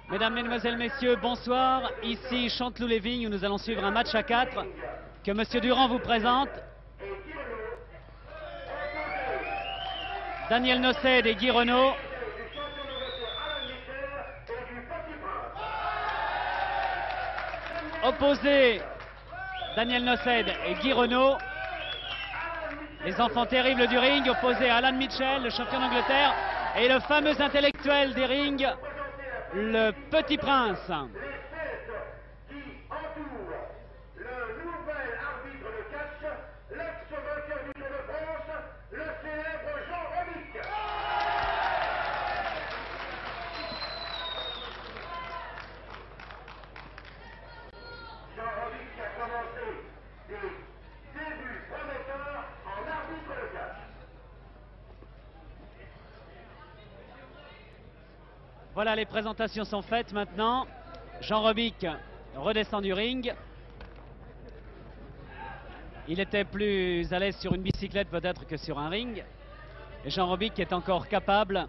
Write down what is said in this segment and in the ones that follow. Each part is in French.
Mesdames, Mesdemoiselles, Messieurs, bonsoir. Ici Chanteloup-les-Vignes où nous allons suivre un match à 4 que Monsieur Durand vous présente. Daniel Nosed et Guy Renaud. Opposés, Daniel Nosed et Guy Renaud. Les enfants terribles du ring, opposés à Alan Mitchell, le champion d'Angleterre, et le fameux intellectuel des rings, le Petit Prince. Voilà, les présentations sont faites maintenant. Jean Robic redescend du ring. Il était plus à l'aise sur une bicyclette peut-être que sur un ring. Et Jean Robic est encore capable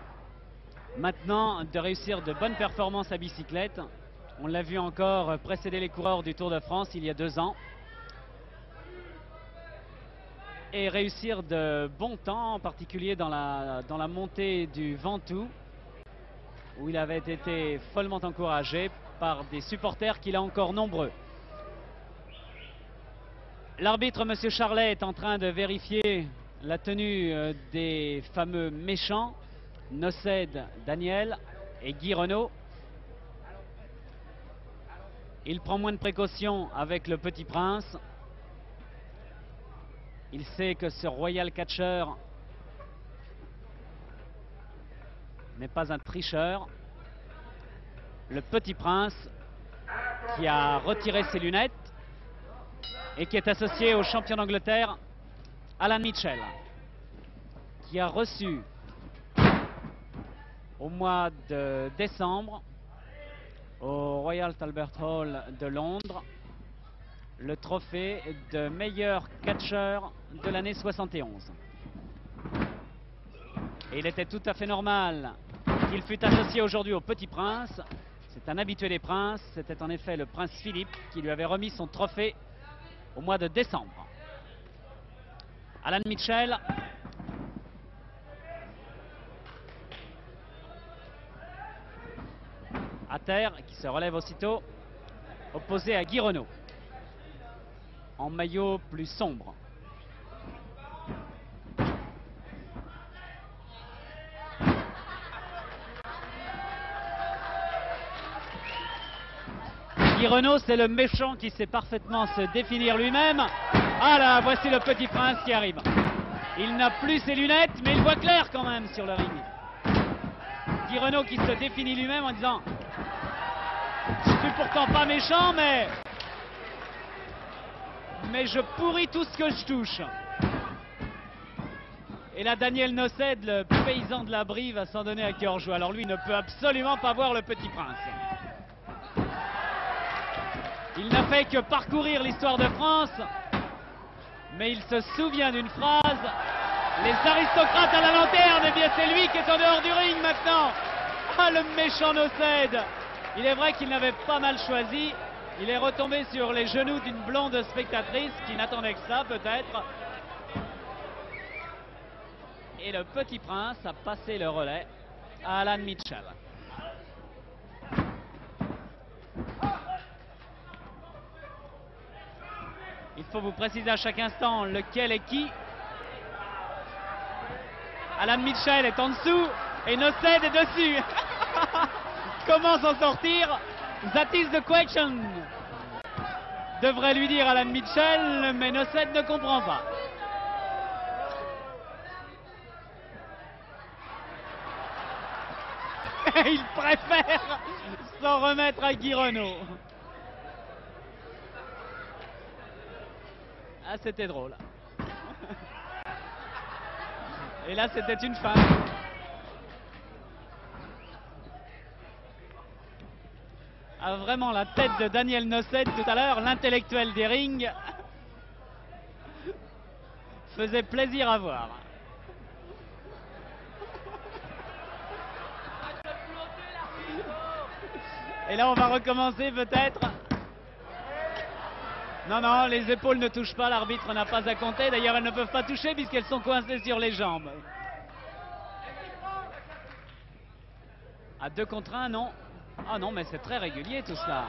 maintenant de réussir de bonnes performances à bicyclette. On l'a vu encore précéder les coureurs du Tour de France il y a 2 ans. Et réussir de bons temps, en particulier dans la montée du Ventoux, où il avait été follement encouragé par des supporters qu'il a encore nombreux. L'arbitre, M. Charlet, est en train de vérifier la tenue des fameux méchants, Nosed, Daniel et Guy Renaud. Il prend moins de précautions avec le Petit Prince. Il sait que ce Royal Catcher n'est pas un tricheur. Le Petit Prince qui a retiré ses lunettes et qui est associé au champion d'Angleterre Alan Mitchell, qui a reçu au mois de décembre au Royal Albert Hall de Londres le trophée de meilleur catcheur de l'année 71. Et il était tout à fait normal qu'il fût associé aujourd'hui au Petit Prince. C'est un habitué des princes. C'était en effet le prince Philippe qui lui avait remis son trophée au mois de décembre. Alan Mitchell. À terre, qui se relève aussitôt, opposé à Guy Renaud, en maillot plus sombre. Guy Renaud, c'est le méchant qui sait parfaitement se définir lui-même. Ah là, voici le Petit Prince qui arrive. Il n'a plus ses lunettes, mais il voit clair quand même sur le ring. Guy Renaud qui se définit lui-même en disant: je suis pourtant pas méchant, mais je pourris tout ce que je touche. Et là, Daniel Nosed, le paysan de la Brie, va s'en donner à cœur joie. Alors lui ne peut absolument pas voir le Petit Prince. Il n'a fait que parcourir l'histoire de France, mais il se souvient d'une phrase: les aristocrates à la lanterne. Eh bien, c'est lui qui est en dehors du ring maintenant. Ah, le méchant Nosed. Il est vrai qu'il n'avait pas mal choisi. Il est retombé sur les genoux d'une blonde spectatrice qui n'attendait que ça, peut-être. Et le Petit Prince a passé le relais à Alan Mitchell. Il faut vous préciser à chaque instant lequel est qui. Alan Mitchell est en dessous et Nosed est dessus. Comment s'en sortir? That is the question, devrait lui dire Alan Mitchell, mais Nosed ne comprend pas. Il préfère s'en remettre à Guy Renaud. Ah, c'était drôle. Et là, c'était une femme. Ah, vraiment la tête de Daniel Nosed tout à l'heure, l'intellectuel des rings, faisait plaisir à voir. Et là, on va recommencer peut-être. Non, non, les épaules ne touchent pas, l'arbitre n'a pas à compter. D'ailleurs, elles ne peuvent pas toucher puisqu'elles sont coincées sur les jambes. À 2 contre 1, non. Ah non, mais c'est très régulier tout cela.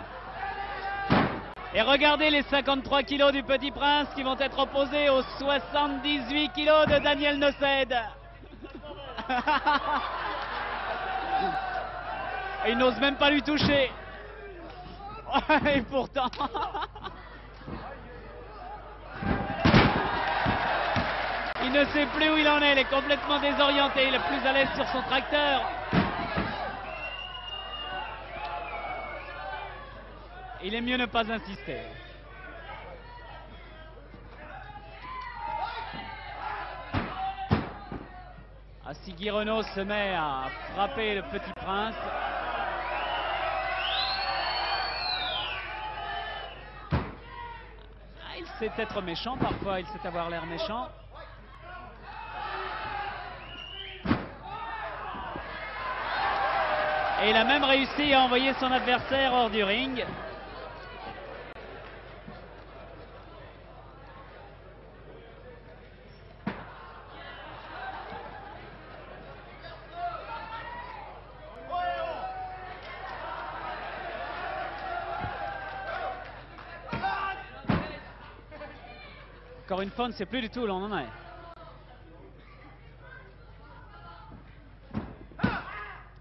Et regardez les 53 kilos du Petit Prince qui vont être opposés aux 78 kilos de Daniel Noced. Et il n'ose même pas lui toucher. Et pourtant... Il ne sait plus où il en est, il est complètement désorienté, il est plus à l'aise sur son tracteur. Il est mieux ne pas insister. Si Guy Renaud se met à frapper le Petit Prince. Il sait être méchant parfois, il sait avoir l'air méchant. Et il a même réussi à envoyer son adversaire hors du ring. Encore une fois, on ne sait plus du tout où l'on en est.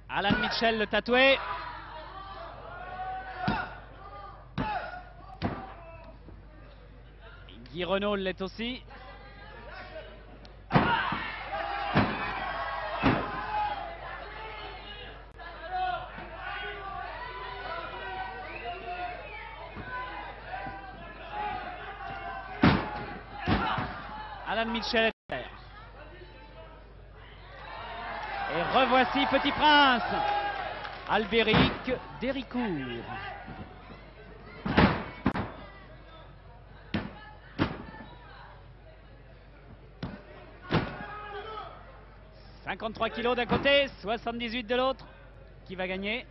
Alan Mitchell, le tatoué. Guy Renaud l'est aussi. Alan Mitchell est terre. Et revoici Petit Prince. Albéric Déricourt. « 53 kilos d'un côté, 78 de l'autre. Qui va gagner?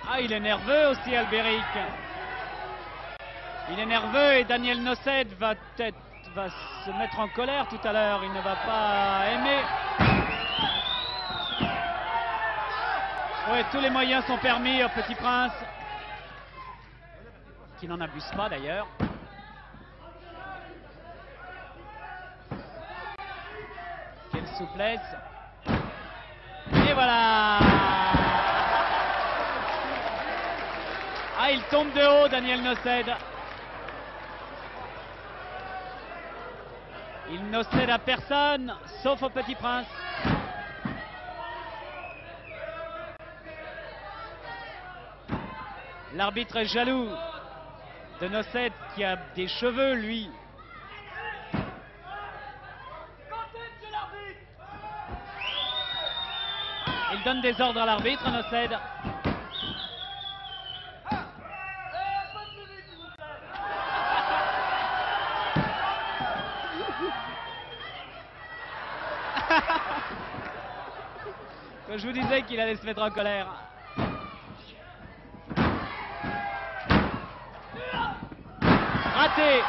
Ah, il est nerveux aussi, Albéric. Il est nerveux et Daniel Noced va se mettre en colère tout à l'heure. Il ne va pas aimer. Oui, tous les moyens sont permis au Petit Prince. Qui n'en abuse pas d'ailleurs. Quelle souplesse. Et voilà. Ah, il tombe de haut, Daniel Noced. Il ne cède à personne, sauf au Petit Prince. L'arbitre est jaloux de Noced qui a des cheveux, lui. Il donne des ordres à l'arbitre, Noced. Je vous disais qu'il allait se mettre en colère. Raté.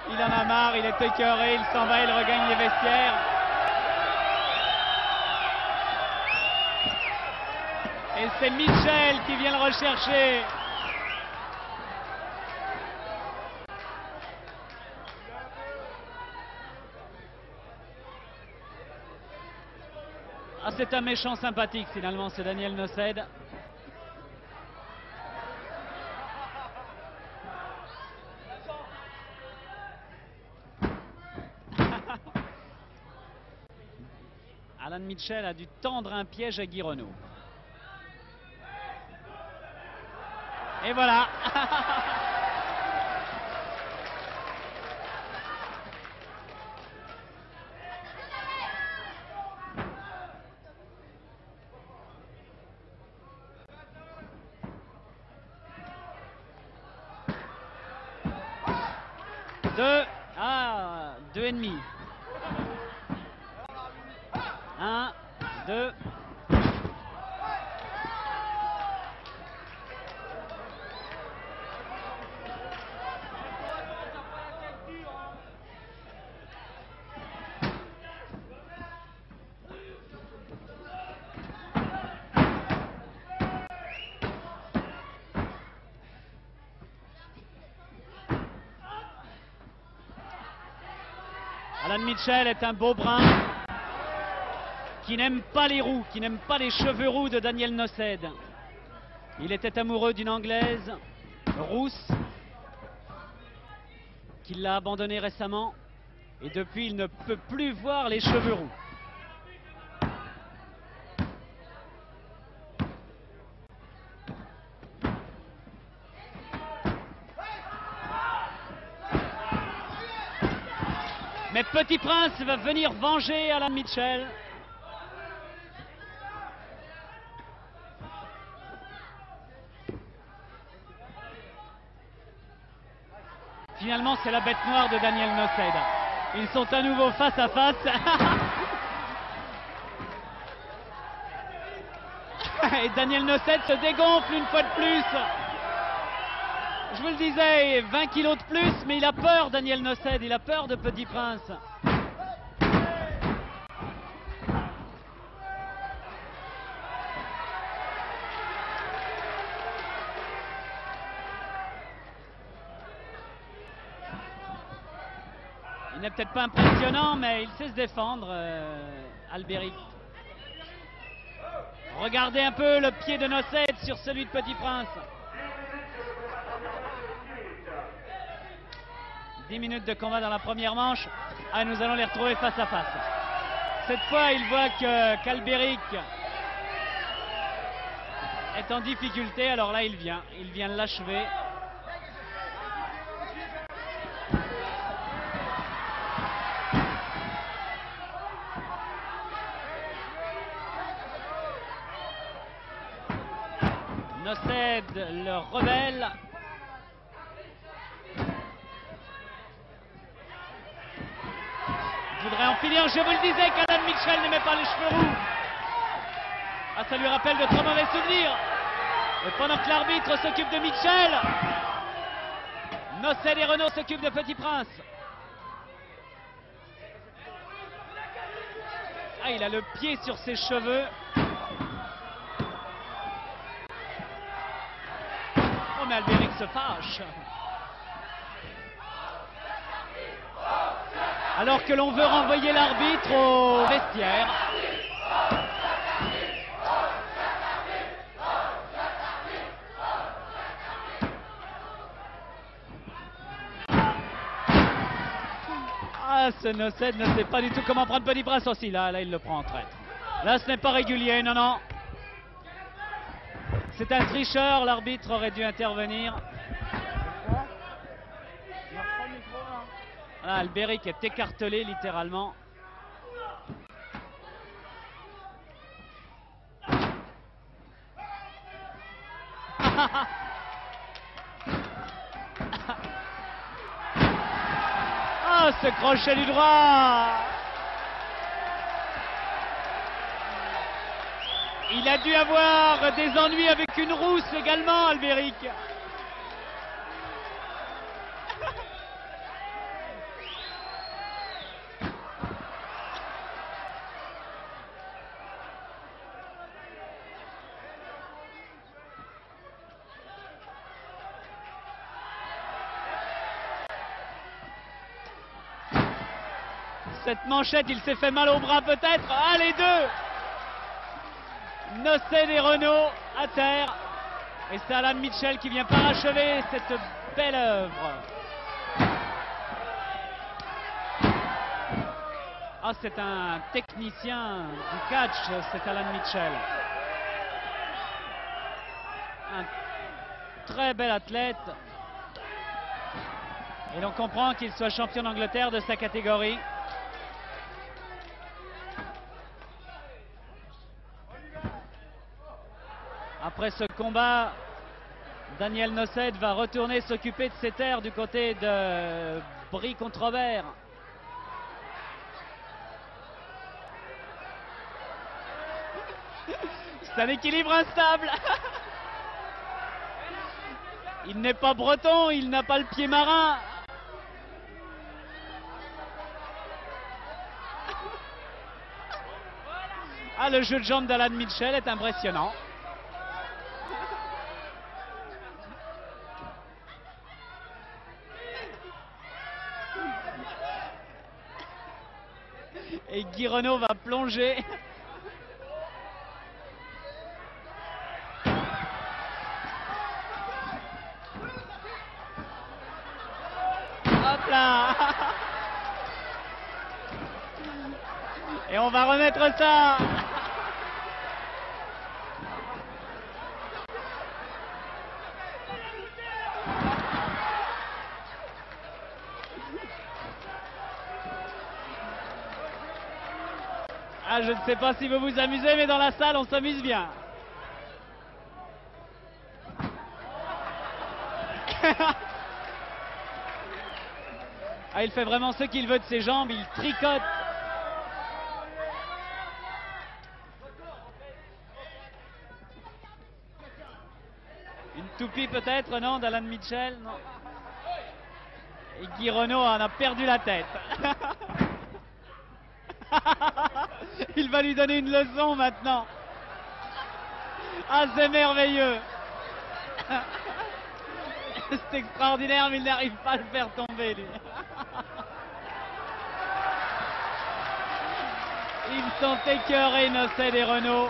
Il en a marre, il est écœuré, il s'en va, il regagne les vestiaires. Et c'est Mitchell qui vient le rechercher. Ah, c'est un méchant sympathique finalement, ce Daniel Noced. Alan Mitchell a dû tendre un piège à Guy Renaud. Et voilà. 2. Ah, 2,5. 1, 2. Alan Mitchell est un beau brun qui n'aime pas les roux, qui n'aime pas les cheveux roux de Daniel Noced. Il était amoureux d'une Anglaise rousse qui l'a abandonné récemment et depuis il ne peut plus voir les cheveux roux. Mais Petit Prince va venir venger Alan Mitchell. Finalement, c'est la bête noire de Daniel Noced. Ils sont à nouveau face à face. Et Daniel Noced se dégonfle une fois de plus. Je vous le disais, 20 kilos de plus, mais il a peur, Daniel Noced, il a peur de Petit Prince. Il n'est peut-être pas impressionnant, mais il sait se défendre, Albéric. Regardez un peu le pied de Noced sur celui de Petit Prince. 10 minutes de combat dans la première manche. Ah, nous allons les retrouver face à face. Cette fois, il voit qu'Albéric est en difficulté. Alors là, il vient l'achever. Noced le rebelle. Il voudrait en finir. Je vous le disais qu'Alan Mitchell n'aimait pas les cheveux roux. Ah, ça lui rappelle de trop mauvais souvenirs. Et pendant que l'arbitre s'occupe de Mitchell, Noced et Renaud s'occupent de Petit Prince. Ah, il a le pied sur ses cheveux. Oh, mais Albéric se fâche. Alors que l'on veut renvoyer l'arbitre au vestiaire. Ah, ce Noced ne sait pas du tout comment prendre Petit Prince aussi. Là, il le prend en traître. Là, ce n'est pas régulier, non, non. C'est un tricheur, l'arbitre aurait dû intervenir. Voilà, Albéric est écartelé littéralement. Ah, ce crochet du droit! Il a dû avoir des ennuis avec une rousse également, Albéric. Cette manchette, il s'est fait mal au bras peut-être. Ah, les deux! Noced et Renaud à terre. Et c'est Alan Mitchell qui vient parachever cette belle œuvre. Ah, c'est un technicien du catch, c'est Alan Mitchell. Un très bel athlète. Et l'on comprend qu'il soit champion d'Angleterre de sa catégorie. Après ce combat, Daniel Noced va retourner s'occuper de ses terres du côté de Brie contre Robert. C'est un équilibre instable. Il n'est pas breton, il n'a pas le pied marin. Ah, le jeu de jambes d'Alan Mitchell est impressionnant. Et Guy Renaud va plonger. Hop là. Et on va remettre ça. Ah, je ne sais pas si vous vous amusez, mais dans la salle, on s'amuse bien. Ah, il fait vraiment ce qu'il veut de ses jambes, il tricote. Une toupie peut-être, non, d'Alan Mitchell, non. Et Guy Renaud en a perdu la tête. Il va lui donner une leçon maintenant. Ah, c'est merveilleux. C'est extraordinaire, mais il n'arrive pas à le faire tomber, lui. Ils sont écœurés, Nosed et Renaud.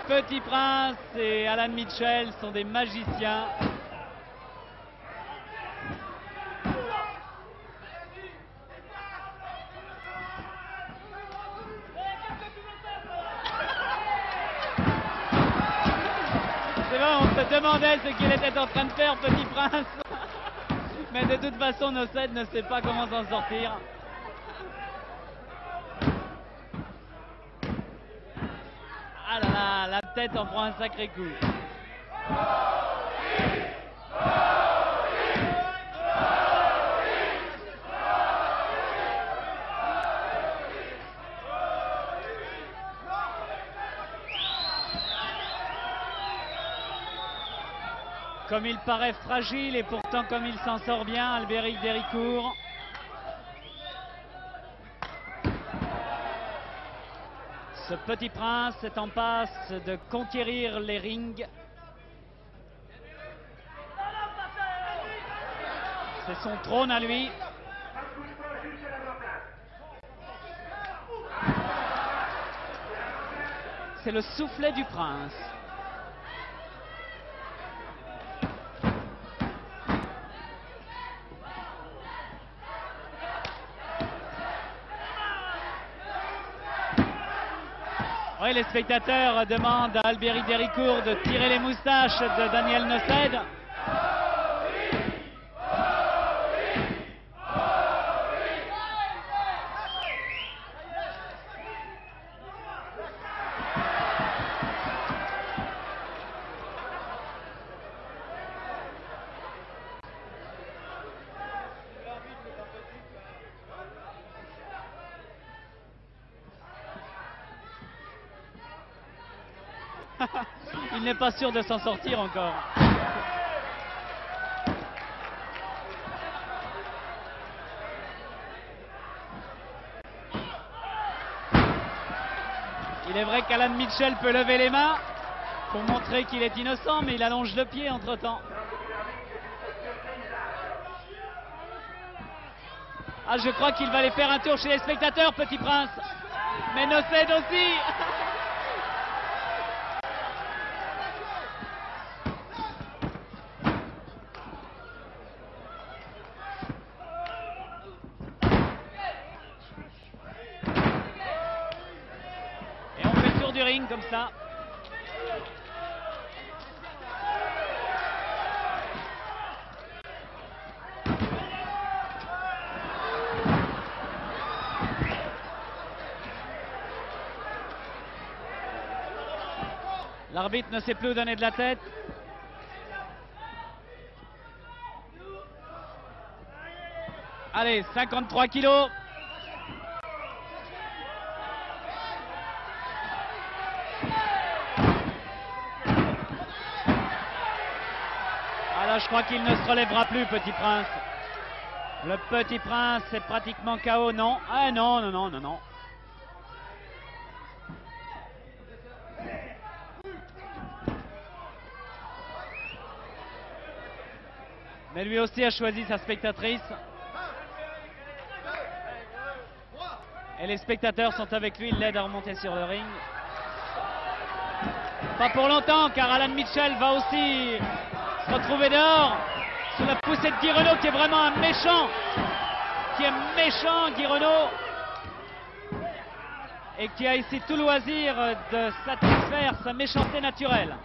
Petit Prince et Alan Mitchell sont des magiciens. C'est vrai, on se demandait ce qu'il était en train de faire, Petit Prince. Mais de toute façon, Nosed ne sait pas comment s'en sortir. Ah là là, la tête en prend un sacré coup. Comme il paraît fragile et pourtant comme il s'en sort bien, Albéric Déricourt. Ce Petit Prince est en passe de conquérir les rings. C'est son trône à lui. C'est le soufflet du prince. Oui, les spectateurs demandent à Albéric Déricourt de tirer les moustaches de Daniel Nosed. Il n'est pas sûr de s'en sortir encore. Il est vrai qu'Alan Mitchell peut lever les mains pour montrer qu'il est innocent, mais il allonge le pied entre-temps. Ah, je crois qu'il va aller faire un tour chez les spectateurs, Petit Prince. Mais Nosed aussi. Et on fait le tour du ring comme ça. L'arbitre ne sait plus où donner de la tête. Allez, 53 kilos. Ah là, je crois qu'il ne se relèvera plus, Petit Prince. Le Petit Prince est pratiquement KO, non? Ah non, non, non, non, non. Mais lui aussi a choisi sa spectatrice. Et les spectateurs sont avec lui, ils l'aident à remonter sur le ring. Pas pour longtemps, car Alan Mitchell va aussi se retrouver dehors sous la poussée de Guy Renaud, qui est vraiment un méchant. Qui est méchant, Guy Renaud. Et qui a ici tout loisir de satisfaire sa méchanceté naturelle.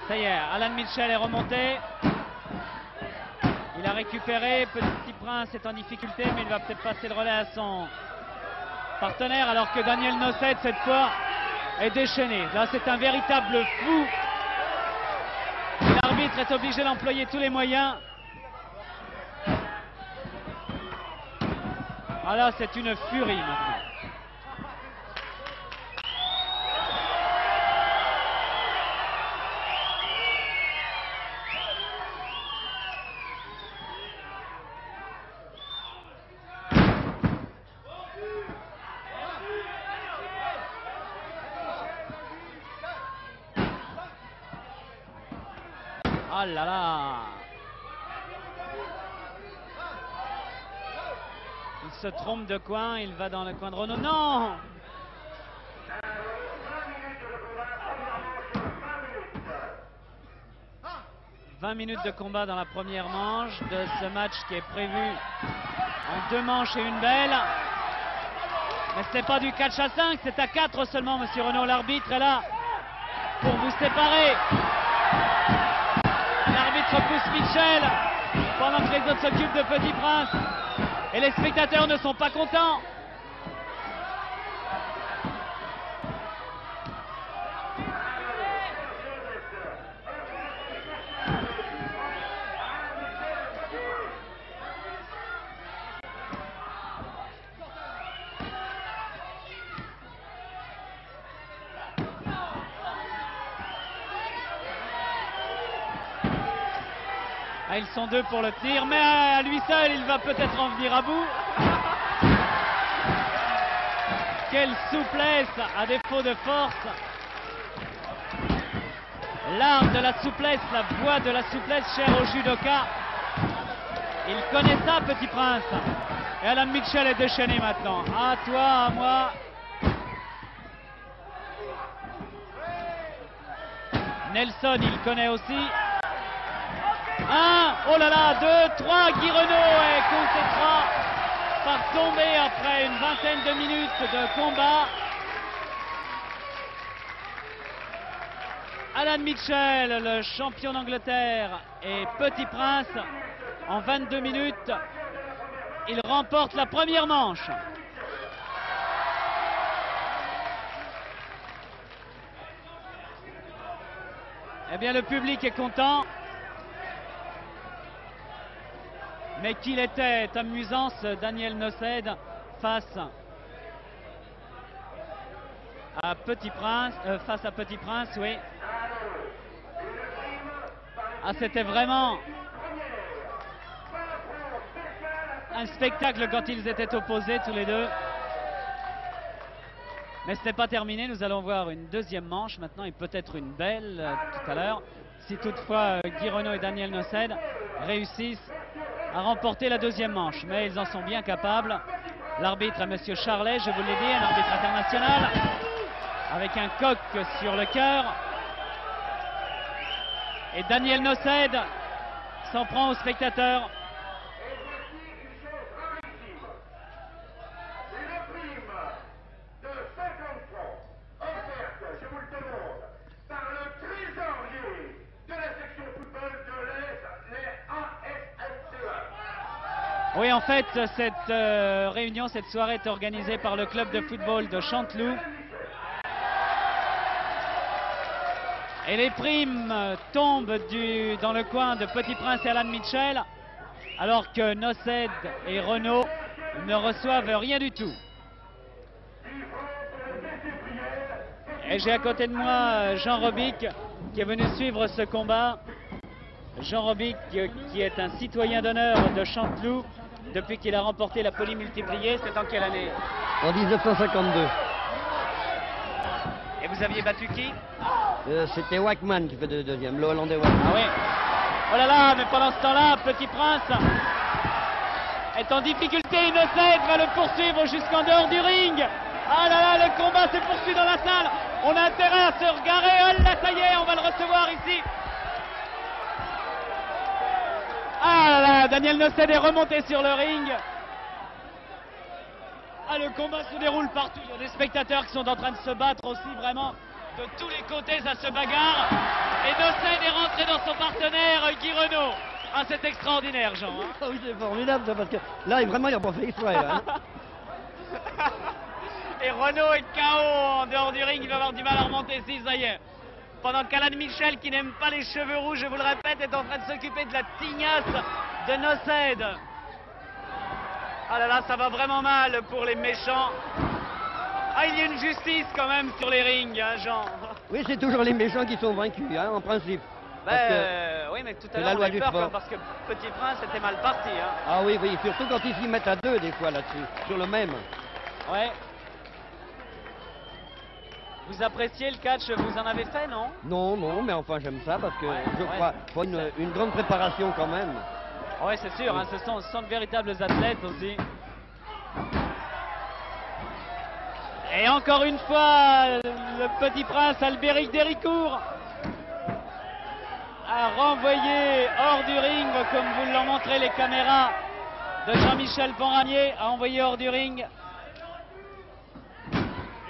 Ça y est, Alan Mitchell est remonté. Il a récupéré. Petit Prince est en difficulté, mais il va peut-être passer le relais à son partenaire, alors que Daniel Nosset, cette fois, est déchaîné. Là, c'est un véritable fou. L'arbitre est obligé d'employer tous les moyens. Ah là, c'est une furie maintenant. Ah là là! Il se trompe de coin, il va dans le coin de Renaud. Non! « 20 minutes de combat dans la première manche de ce match qui est prévu en 2 manches et une belle. Mais ce n'est pas du catch à 5, c'est à 4 seulement, monsieur Renaud. L'arbitre est là pour vous séparer. L'arbitre pousse Mitchell pendant que les autres s'occupent de Petit Prince. Et les spectateurs ne sont pas contents. Ah, ils sont 2 pour le tir, mais à lui seul, il va peut-être en venir à bout. Quelle souplesse, à défaut de force. L'art de la souplesse, la voix de la souplesse chère au judoka. Il connaît ça, Petit Prince. Et Alan Mitchell est déchaîné maintenant. À toi, à moi. Nelson, il connaît aussi. 1, oh là là, 2, 3, Guy Renaud est compté 3 par tomber après une vingtaine de minutes de combat. Alan Mitchell, le champion d'Angleterre, et Petit Prince, en 22 minutes, il remporte la première manche. Eh bien, le public est content. Mais qu'il était amusant, ce Daniel Nosset face à Petit Prince, oui. Ah, c'était vraiment un spectacle quand ils étaient opposés tous les deux. Mais ce n'est pas terminé, nous allons voir une deuxième manche maintenant et peut-être une belle tout à l'heure. Si toutefois Guy Renaud et Daniel Nosset réussissent à remporter la deuxième manche, mais ils en sont bien capables. L'arbitre est monsieur Charlet, je vous l'ai dit, un arbitre international avec un coq sur le cœur. Et Daniel Nosset s'en prend aux spectateurs. Oui, en fait, cette réunion, cette soirée est organisée par le club de football de Chanteloup. Et les primes tombent dans le coin de Petit Prince et Alan Mitchell, alors que Noced et Renault ne reçoivent rien du tout. Et j'ai à côté de moi Jean Robic qui est venu suivre ce combat. Jean Robic qui est un citoyen d'honneur de Chanteloup depuis qu'il a remporté la polymultipliée. C'est en quelle année? En 1952. Et vous aviez battu qui? C'était Wackman qui fait deuxième, le Hollandais Wackman. Ah oui. Oh là là, mais pendant ce temps-là, Petit Prince est en difficulté. Noced va le poursuivre jusqu'en dehors du ring. Ah là là, le combat se poursuit dans la salle. On a intérêt à se regarder. Oh là, ça y est, on va le recevoir ici. Ah là là, Daniel Noced est remonté sur le ring. Ah, le combat se déroule partout. Il y a des spectateurs qui sont en train de se battre aussi, vraiment. De tous les côtés, ça se bagarre. Et Noced est rentré dans son partenaire, Guy Renault. Ah, c'est extraordinaire, Jean. Hein. Ah oui, c'est formidable, ça, parce que là, vraiment, il n'a pas fait exprès. Là, hein. Et Renault est KO en dehors du ring. Il va avoir du mal à remonter ici, ça y est. Pendant qu'Alan Mitchell, qui n'aime pas les cheveux rouges, je vous le répète, est en train de s'occuper de la tignasse de Noced. Ah là là, ça va vraiment mal pour les méchants. Ah, il y a une justice quand même sur les rings, hein, Jean. Oui, c'est toujours les méchants qui sont vaincus, hein, en principe. Oui, mais tout à l'heure, on a eu peur parce que Petit Prince était mal parti. Hein. Ah oui, oui, surtout quand ils s'y mettent à deux, des fois, là-dessus, sur le même. Ouais. Vous appréciez le catch, vous en avez fait, non? Non, non, mais enfin, j'aime ça parce que je crois qu'il faut une grande préparation quand même. Oui, c'est sûr, hein, ce sont de véritables athlètes aussi. Et encore une fois, le Petit Prince Albéric Déricourt a renvoyé hors du ring, comme vous l'ont montré les caméras de Jean-Michel Ponramier, a envoyé hors du ring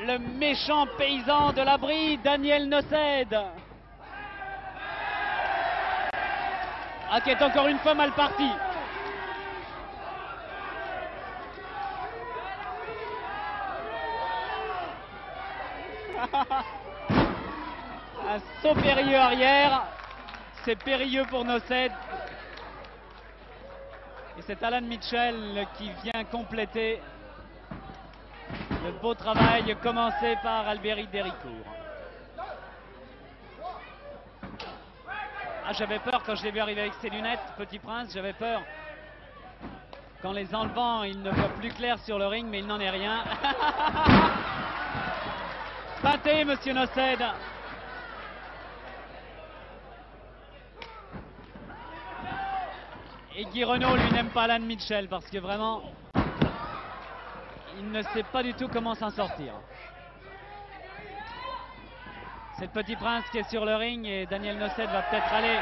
le méchant paysan de la Brie, Daniel Noced. Ah, qui est encore une fois mal parti. Un saut périlleux arrière. C'est périlleux pour Noced. Et c'est Alan Mitchell qui vient compléter le beau travail commencé par Albéric Déricourt. Ah, j'avais peur quand je l'ai vu arriver avec ses lunettes, Petit Prince, j'avais peur. Qu'en les enlevant, il ne voit plus clair sur le ring, mais il n'en est rien. Pâté, monsieur Noced. Et Guy Renault, lui, n'aime pas Alan Mitchell parce que vraiment, il ne sait pas du tout comment s'en sortir. C'est le Petit Prince qui est sur le ring et Daniel Noced va peut-être aller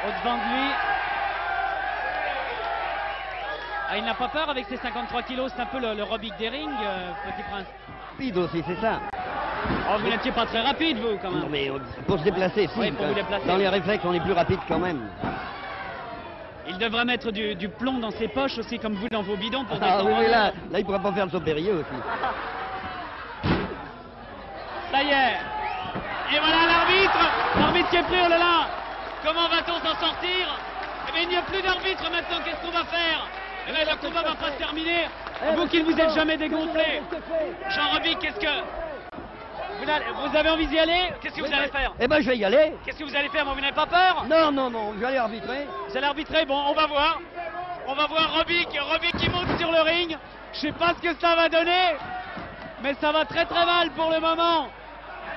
au-devant de lui. Ah, il n'a pas peur avec ses 53 kilos, c'est un peu le Robic des rings, Petit Prince. Rapide aussi, c'est ça. Oh, vous n'étiez pas très rapide, vous, quand même. Non, mais pour se déplacer, si. Oui, pour vous déplacer. Dans les réflexes, on est plus rapide quand même. Il devrait mettre du plomb dans ses poches aussi, comme vous dans vos bidons pour Ah descendre. oui, là, il ne pourra pas faire le saut périlleux aussi. Ça y est. Et voilà l'arbitre qui est pris, oh là là. Comment va-t-on s'en sortir? Eh bien, il n'y a plus d'arbitre maintenant, qu'est-ce qu'on va faire? Eh bien, le combat va pas se terminer. Vous qui ne vous êtes jamais dégonflé. Jean Robic, qu'est-ce que... Vous avez envie d'y aller? Qu'est-ce que vous allez faire? Eh ben, je vais y aller. Qu'est-ce que vous allez faire? Moi, vous n'avez pas peur? Non, non, non, je vais aller arbitrer. Vous allez arbitrer? Bon, on va voir. On va voir Robic qui monte sur le ring. Je sais pas ce que ça va donner, mais ça va très très mal pour le moment.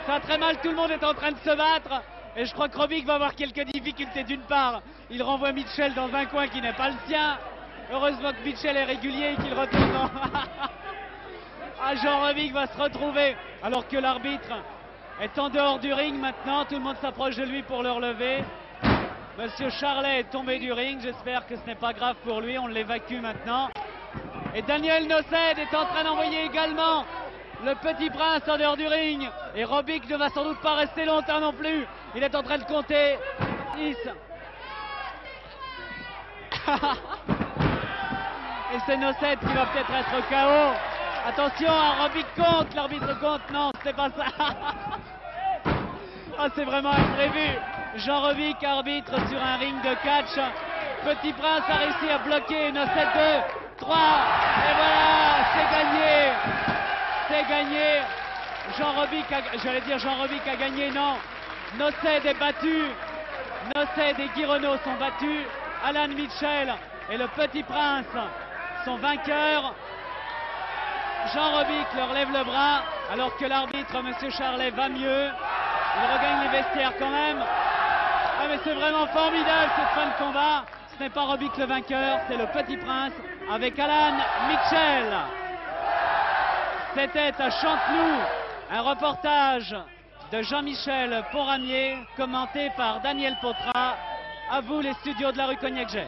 Ça va très mal, tout le monde est en train de se battre. Et je crois que Robic va avoir quelques difficultés. D'une part, il renvoie Mitchell dans un coin qui n'est pas le sien. Heureusement que Mitchell est régulier et qu'il retourne dans... Ah, Jean Robic va se retrouver alors que l'arbitre est en dehors du ring maintenant. Tout le monde s'approche de lui pour le relever. Monsieur Charlet est tombé du ring. J'espère que ce n'est pas grave pour lui. On l'évacue maintenant. Et Daniel Noced est en train d'envoyer également le Petit Prince en dehors du ring. Et Robic ne va sans doute pas rester longtemps non plus. Il est en train de compter 10. Et c'est Nosset qui va peut-être être KO. Attention, un Robic compte, l'arbitre compte. Non, c'est pas ça. Ah, c'est vraiment imprévu. Jean Robic, arbitre sur un ring de catch. Petit Prince a réussi à bloquer Nosset 2, 3. Et voilà, c'est gagné. C'est gagné. Jean Robic a gagné, non. Nosset est battu. Nosset et Guy Renaud sont battus. Alan Mitchell et le Petit Prince sont vainqueurs. Jean Robic leur lève le bras alors que l'arbitre, M. Charlet, va mieux. Il regagne les vestiaires quand même. Ah, mais c'est vraiment formidable cette fin de combat. Ce n'est pas Robic le vainqueur, c'est le Petit Prince avec Alan Mitchell. C'était à Chanteloup, un reportage de Jean-Michel Ponramier, commenté par Daniel Potra. À vous les studios de la rue Cognac-Jet.